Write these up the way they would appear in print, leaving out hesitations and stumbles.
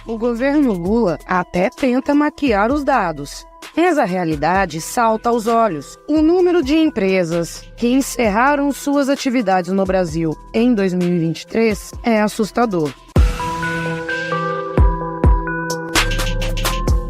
O governo Lula até tenta maquiar os dados, mas a realidade salta aos olhos. O número de empresas que encerraram suas atividades no Brasil em 2023 é assustador.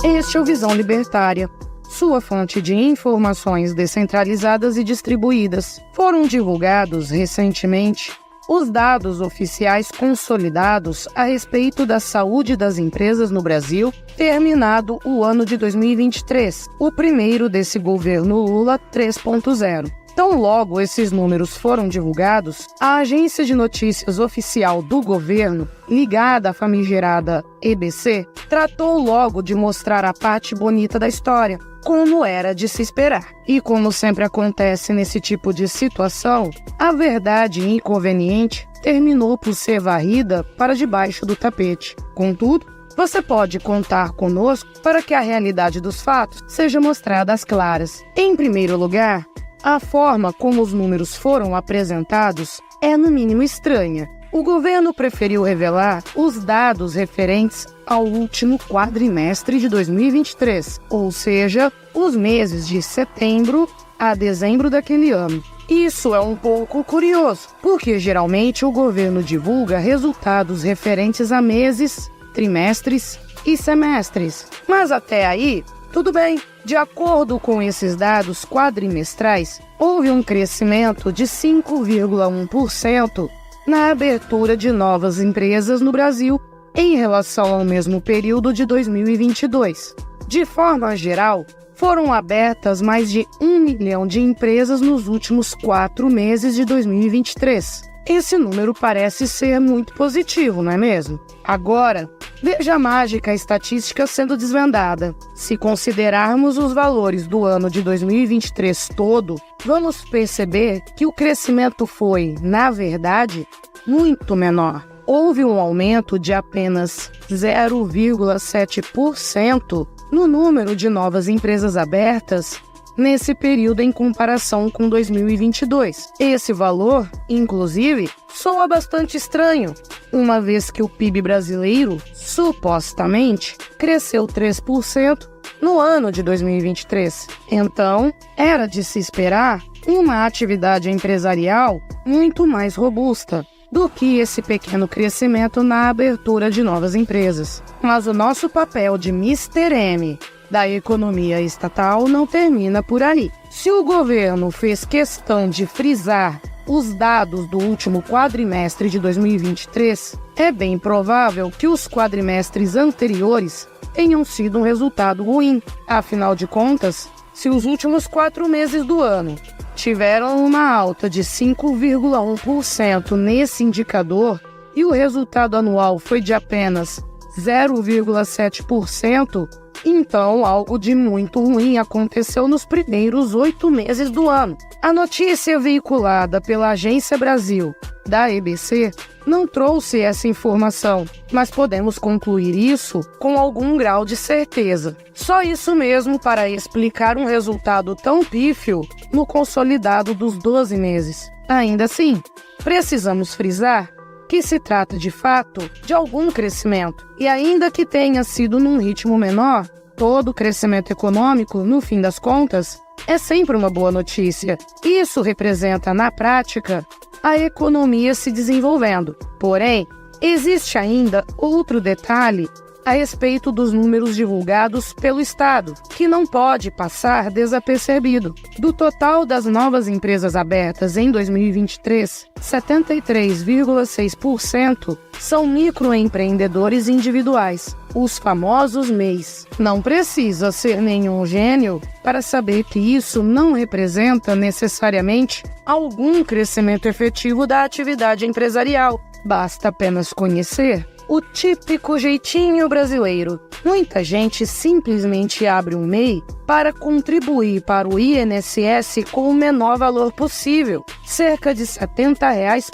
Este é o Visão Libertária, sua fonte de informações descentralizadas e distribuídas. Foram divulgados recentemente os dados oficiais consolidados a respeito da saúde das empresas no Brasil, terminado o ano de 2023, o primeiro desse governo Lula 3.0. Tão logo esses números foram divulgados, a agência de notícias oficial do governo, ligada à famigerada EBC, tratou logo de mostrar a parte bonita da história, como era de se esperar. E como sempre acontece nesse tipo de situação, a verdade inconveniente terminou por ser varrida para debaixo do tapete. Contudo, você pode contar conosco para que a realidade dos fatos seja mostrada às claras. Em primeiro lugar, a forma como os números foram apresentados é no mínimo estranha. O governo preferiu revelar os dados referentes ao último quadrimestre de 2023, ou seja, os meses de setembro a dezembro daquele ano. Isso é um pouco curioso, porque geralmente o governo divulga resultados referentes a meses, trimestres e semestres. Mas até aí, tudo bem. De acordo com esses dados quadrimestrais, houve um crescimento de 5,1% na abertura de novas empresas no Brasil em relação ao mesmo período de 2022. De forma geral, foram abertas mais de 1 milhão de empresas nos últimos 4 meses de 2023. Esse número parece ser muito positivo, não é mesmo? Agora, veja a mágica estatística sendo desvendada. Se considerarmos os valores do ano de 2023 todo, vamos perceber que o crescimento foi, na verdade, muito menor. Houve um aumento de apenas 0,7% no número de novas empresas abertas nesse período em comparação com 2022. Esse valor, inclusive, soa bastante estranho, uma vez que o PIB brasileiro, supostamente, cresceu 3% no ano de 2023. Então, era de se esperar uma atividade empresarial muito mais robusta do que esse pequeno crescimento na abertura de novas empresas. Mas o nosso papel de Mr. M da economia estatal não termina por aí. Se o governo fez questão de frisar os dados do último quadrimestre de 2023, é bem provável que os quadrimestres anteriores tenham sido um resultado ruim. Afinal de contas, se os últimos 4 meses do ano tiveram uma alta de 5,1% nesse indicador e o resultado anual foi de apenas 0,7%, então algo de muito ruim aconteceu nos primeiros 8 meses do ano. A notícia veiculada pela Agência Brasil, da EBC, não trouxe essa informação, mas podemos concluir isso com algum grau de certeza. Só isso mesmo para explicar um resultado tão pífio no consolidado dos 12 meses. Ainda assim, precisamos frisar que se trata de fato de algum crescimento. E ainda que tenha sido num ritmo menor, todo crescimento econômico, no fim das contas, é sempre uma boa notícia. Isso representa, na prática, a economia se desenvolvendo. Porém, existe ainda outro detalhe a respeito dos números divulgados pelo Estado, que não pode passar desapercebido. Do total das novas empresas abertas em 2023, 73,6% são microempreendedores individuais, os famosos MEIs. Não precisa ser nenhum gênio para saber que isso não representa necessariamente algum crescimento efetivo da atividade empresarial. Basta apenas conhecer o típico jeitinho brasileiro. Muita gente simplesmente abre um MEI para contribuir para o INSS com o menor valor possível, cerca de R$ 70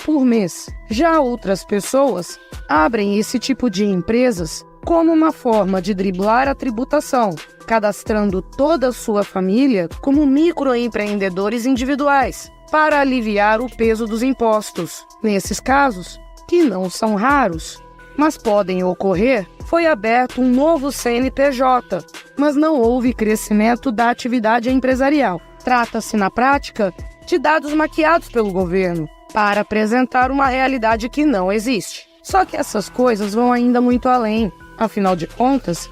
por mês. Já outras pessoas abrem esse tipo de empresas como uma forma de driblar a tributação, cadastrando toda a sua família como microempreendedores individuais, para aliviar o peso dos impostos. Nesses casos, que não são raros, mas podem ocorrer, foi aberto um novo CNPJ, mas não houve crescimento da atividade empresarial. Trata-se, na prática, de dados maquiados pelo governo para apresentar uma realidade que não existe. Só que essas coisas vão ainda muito além. Afinal de contas,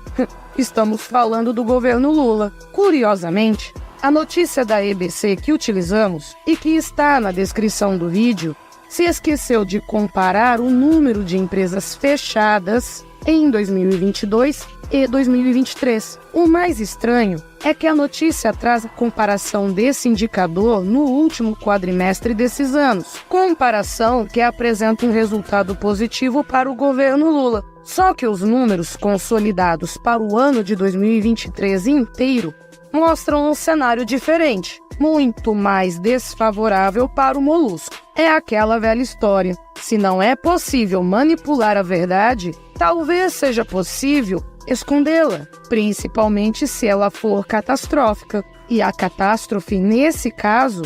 estamos falando do governo Lula. Curiosamente, a notícia da EBC que utilizamos e que está na descrição do vídeo se esqueceu de comparar o número de empresas fechadas em 2022 e 2023. O mais estranho é que a notícia traz a comparação desse indicador no último quadrimestre desses anos, comparação que apresenta um resultado positivo para o governo Lula. Só que os números consolidados para o ano de 2023 inteiro mostram um cenário diferente, muito mais desfavorável para o molusco. É aquela velha história. Se não é possível manipular a verdade, talvez seja possível escondê-la, principalmente se ela for catastrófica. E a catástrofe, nesse caso,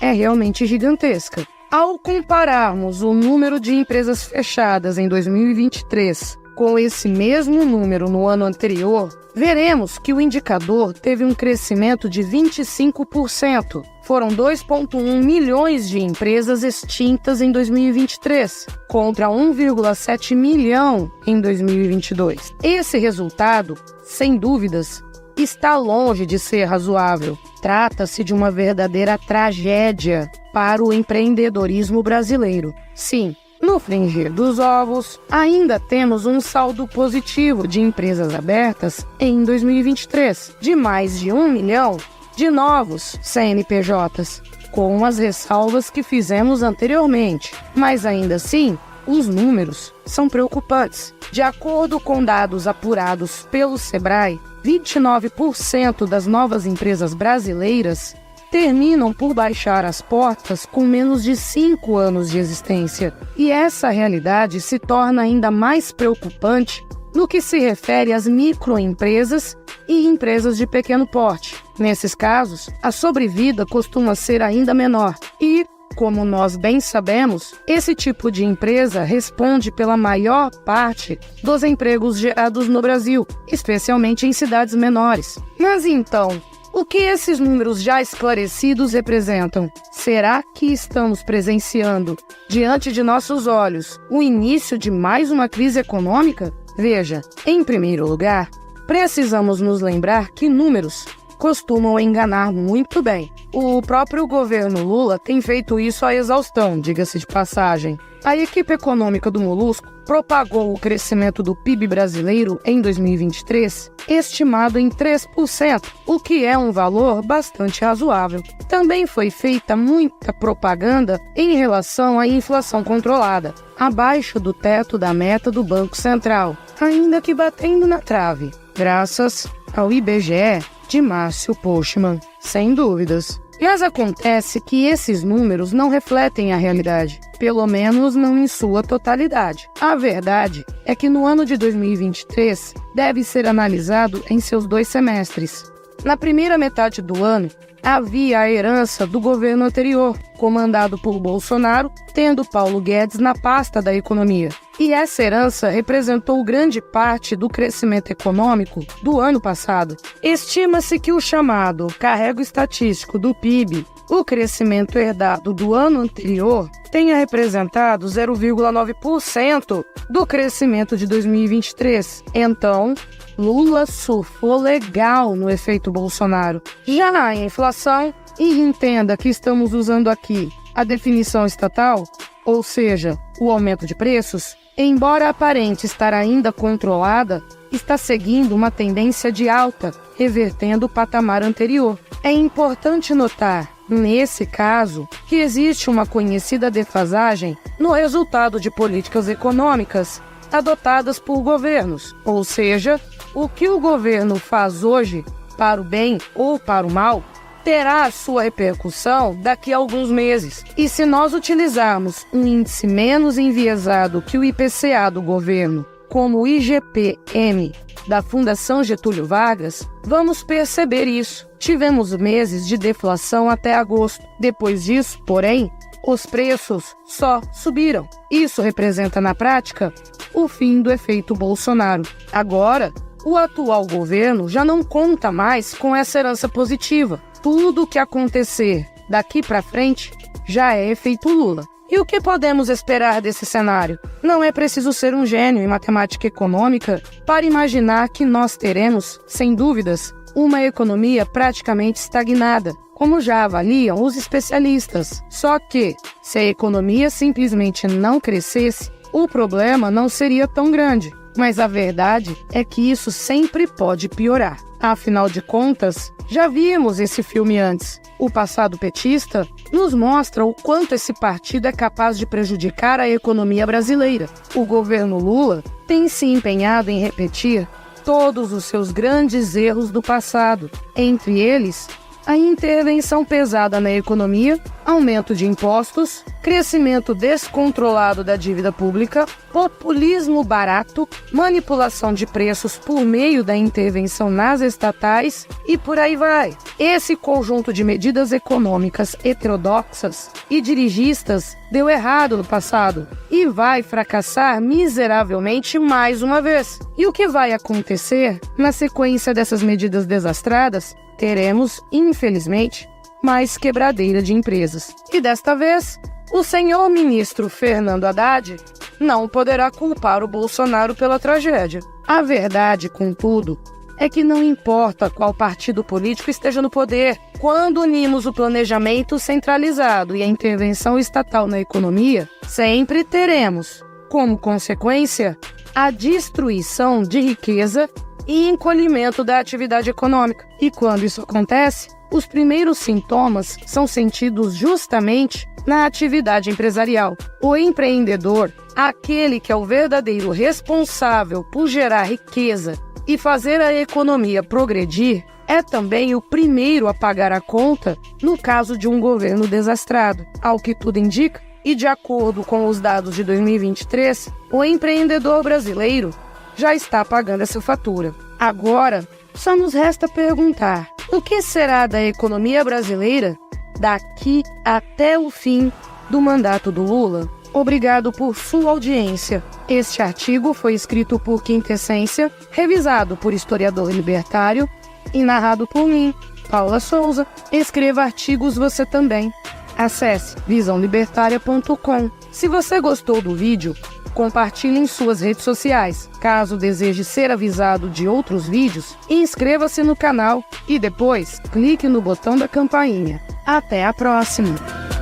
é realmente gigantesca. Ao compararmos o número de empresas fechadas em 2023 com esse mesmo número no ano anterior, veremos que o indicador teve um crescimento de 25%. Foram 2,1 milhões de empresas extintas em 2023, contra 1,7 milhão em 2022. Esse resultado, sem dúvidas, está longe de ser razoável. Trata-se de uma verdadeira tragédia para o empreendedorismo brasileiro. Sim, no frigir dos ovos, ainda temos um saldo positivo de empresas abertas em 2023, de mais de 1 milhão de novos CNPJs, com as ressalvas que fizemos anteriormente. Mas ainda assim, os números são preocupantes. De acordo com dados apurados pelo Sebrae, 29% das novas empresas brasileiras terminam por baixar as portas com menos de 5 anos de existência. E essa realidade se torna ainda mais preocupante no que se refere às microempresas e empresas de pequeno porte. Nesses casos, a sobrevida costuma ser ainda menor e, como nós bem sabemos, esse tipo de empresa responde pela maior parte dos empregos gerados no Brasil, especialmente em cidades menores. Mas então, o que esses números já esclarecidos representam? Será que estamos presenciando, diante de nossos olhos, o início de mais uma crise econômica? Veja, em primeiro lugar, precisamos nos lembrar que números costumam enganar muito bem. O próprio governo Lula tem feito isso à exaustão, diga-se de passagem. A equipe econômica do Molusco propagou o crescimento do PIB brasileiro em 2023, estimado em 3%, o que é um valor bastante razoável. Também foi feita muita propaganda em relação à inflação controlada, abaixo do teto da meta do Banco Central, ainda que batendo na trave, graças ao IBGE de Márcio Postman, sem dúvidas. Mas acontece que esses números não refletem a realidade, pelo menos não em sua totalidade. A verdade é que no ano de 2023 deve ser analisado em seus 2 semestres. Na primeira metade do ano, havia a herança do governo anterior, comandado por Bolsonaro, tendo Paulo Guedes na pasta da economia. E essa herança representou grande parte do crescimento econômico do ano passado. Estima-se que o chamado carrego estatístico do PIB, o crescimento herdado do ano anterior, tenha representado 0,9% do crescimento de 2023. Então, Lula surfou legal no efeito Bolsonaro. Já na inflação, e entenda que estamos usando aqui a definição estatal, ou seja, o aumento de preços, embora aparente estar ainda controlada, está seguindo uma tendência de alta, revertendo o patamar anterior. É importante notar, nesse caso, que existe uma conhecida defasagem no resultado de políticas econômicas adotadas por governos, ou seja, o que o governo faz hoje, para o bem ou para o mal, terá a sua repercussão daqui a alguns meses. E se nós utilizarmos um índice menos enviesado que o IPCA do governo, como o IGP-M da Fundação Getúlio Vargas, vamos perceber isso. Tivemos meses de deflação até agosto. Depois disso, porém, os preços só subiram. Isso representa, na prática, o fim do efeito Bolsonaro. Agora, o atual governo já não conta mais com essa herança positiva. Tudo o que acontecer daqui para frente já é efeito Lula. E o que podemos esperar desse cenário? Não é preciso ser um gênio em matemática econômica para imaginar que nós teremos, sem dúvidas, uma economia praticamente estagnada, como já avaliam os especialistas. Só que, se a economia simplesmente não crescesse, o problema não seria tão grande. Mas a verdade é que isso sempre pode piorar. Afinal de contas, já vimos esse filme antes. O passado petista nos mostra o quanto esse partido é capaz de prejudicar a economia brasileira. O governo Lula tem se empenhado em repetir todos os seus grandes erros do passado, entre eles a intervenção pesada na economia, aumento de impostos, crescimento descontrolado da dívida pública, populismo barato, manipulação de preços por meio da intervenção nas estatais e por aí vai. Esse conjunto de medidas econômicas heterodoxas e dirigistas deu errado no passado e vai fracassar miseravelmente mais uma vez. E o que vai acontecer na sequência dessas medidas desastradas? Teremos, infelizmente, mais quebradeira de empresas. E desta vez, o senhor ministro Fernando Haddad não poderá culpar o Bolsonaro pela tragédia. A verdade, contudo, é que não importa qual partido político esteja no poder, quando unimos o planejamento centralizado e a intervenção estatal na economia, sempre teremos, como consequência, a destruição de riqueza e encolhimento da atividade econômica. E quando isso acontece, os primeiros sintomas são sentidos justamente na atividade empresarial. O empreendedor, aquele que é o verdadeiro responsável por gerar riqueza e fazer a economia progredir, é também o primeiro a pagar a conta no caso de um governo desastrado. Ao que tudo indica, e de acordo com os dados de 2023, o empreendedor brasileiro já está pagando essa fatura. Agora, só nos resta perguntar: o que será da economia brasileira daqui até o fim do mandato do Lula? Obrigado por sua audiência. Este artigo foi escrito por Quintessência, revisado por historiador libertário e narrado por mim, Paula Souza. Escreva artigos você também. Acesse visãolibertaria.com. Se você gostou do vídeo, compartilhe em suas redes sociais. Caso deseje ser avisado de outros vídeos, inscreva-se no canal e depois clique no botão da campainha. Até a próxima!